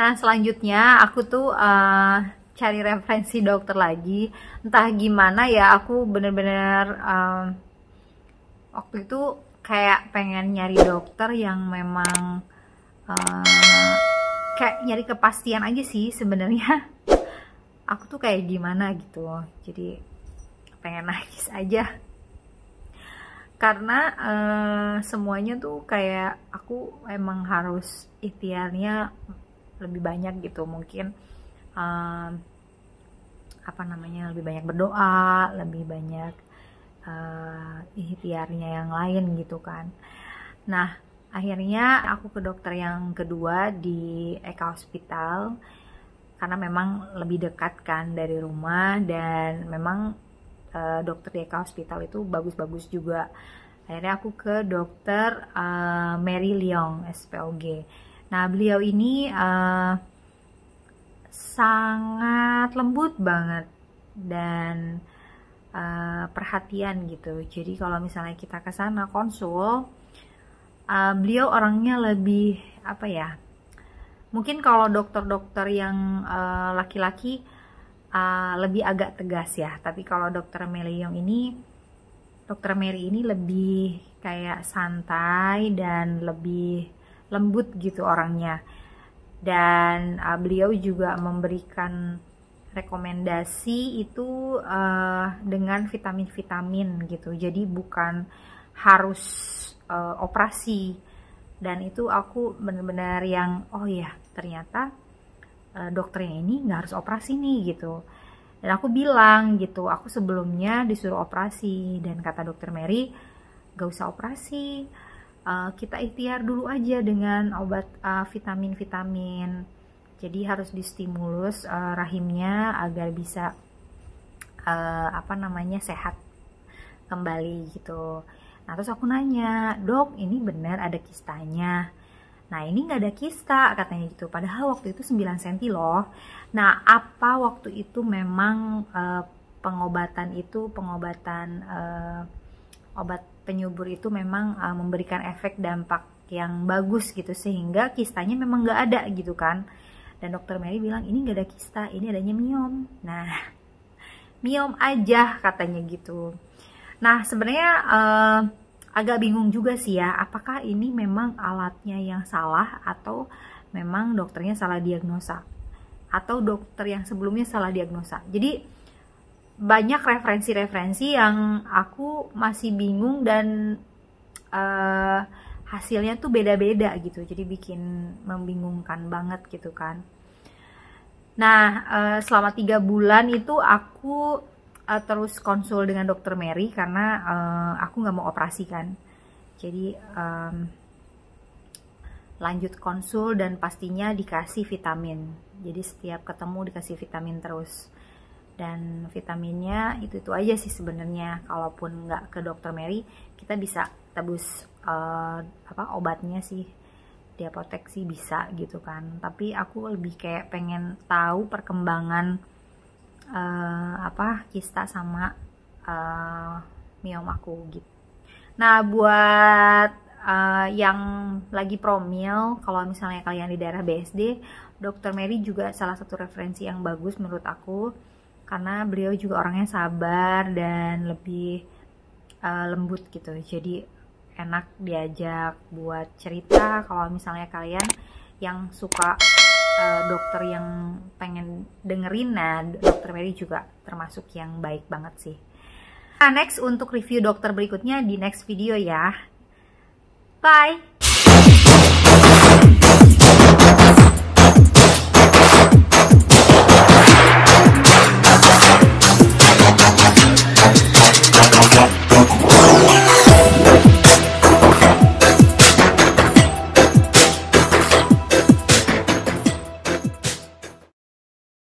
Nah, selanjutnya aku tuh cari referensi dokter lagi. Entah gimana ya, aku bener-bener waktu itu kayak pengen nyari dokter yang memang kayak nyari kepastian aja sih sebenarnya. Aku tuh kayak gimana gitu. Jadi pengen nangis aja. Karena semuanya tuh kayak aku emang harus ikhtiarnya lebih banyak gitu. Mungkin lebih banyak berdoa, lebih banyak ikhtiarnya yang lain gitu kan. Nah, akhirnya aku ke dokter yang kedua di Eka Hospital karena memang lebih dekat kan dari rumah, dan memang dokter di Eka Hospital itu bagus-bagus juga. Akhirnya aku ke dokter Mary Leong SPOG. Nah, beliau ini sangat lembut banget dan perhatian gitu. Jadi kalau misalnya kita ke sana konsul, beliau orangnya lebih apa ya? Mungkin kalau dokter-dokter yang laki-laki lebih agak tegas ya. Tapi kalau dokter Mary ini lebih kayak santai dan lebih lembut gitu orangnya. Dan beliau juga memberikan rekomendasi itu dengan vitamin-vitamin gitu. Jadi bukan harus operasi. Dan itu aku benar-benar yang oh ya, ternyata dokternya ini nggak harus operasi nih gitu. Dan aku bilang gitu, aku sebelumnya disuruh operasi, dan kata dokter Mary gak usah operasi, kita ikhtiar dulu aja dengan obat vitamin-vitamin. Jadi harus distimulus rahimnya agar bisa sehat kembali gitu. Nah, terus aku nanya, dok ini benar ada kistanya? Nah, ini nggak ada kista katanya gitu, padahal waktu itu 9 cm loh. Nah, apa waktu itu memang pengobatan obat penyubur itu memang memberikan efek dampak yang bagus gitu, sehingga kistanya memang nggak ada gitu kan. Dan dokter Mary bilang ini nggak ada kista, ini adanya miom. Nah, miom aja katanya gitu. Nah, sebenarnya agak bingung juga sih ya, apakah ini memang alatnya yang salah atau memang dokternya salah diagnosa, atau dokter yang sebelumnya salah diagnosa. Jadi banyak referensi-referensi yang aku masih bingung, dan hasilnya tuh beda-beda gitu, jadi bikin membingungkan banget gitu kan. Nah, selama 3 bulan itu aku terus konsul dengan dokter Mary karena aku nggak mau operasi kan. Jadi lanjut konsul dan pastinya dikasih vitamin. Jadi setiap ketemu dikasih vitamin terus. Dan vitaminnya itu aja sih sebenarnya. Kalaupun nggak ke dokter Mary, kita bisa tebus obatnya sih di apotek sih bisa gitu kan. Tapi aku lebih kayak pengen tahu perkembangan kista sama miom aku gitu. Nah, buat yang lagi promil, kalau misalnya kalian di daerah BSD, dokter Mary juga salah satu referensi yang bagus menurut aku, karena beliau juga orangnya sabar dan lebih lembut gitu. Jadi enak diajak buat cerita. Kalau misalnya kalian yang suka dokter yang pengen dengerin, nah dokter Mary juga termasuk yang baik banget sih. Nah, next untuk review dokter berikutnya di next video ya. Bye!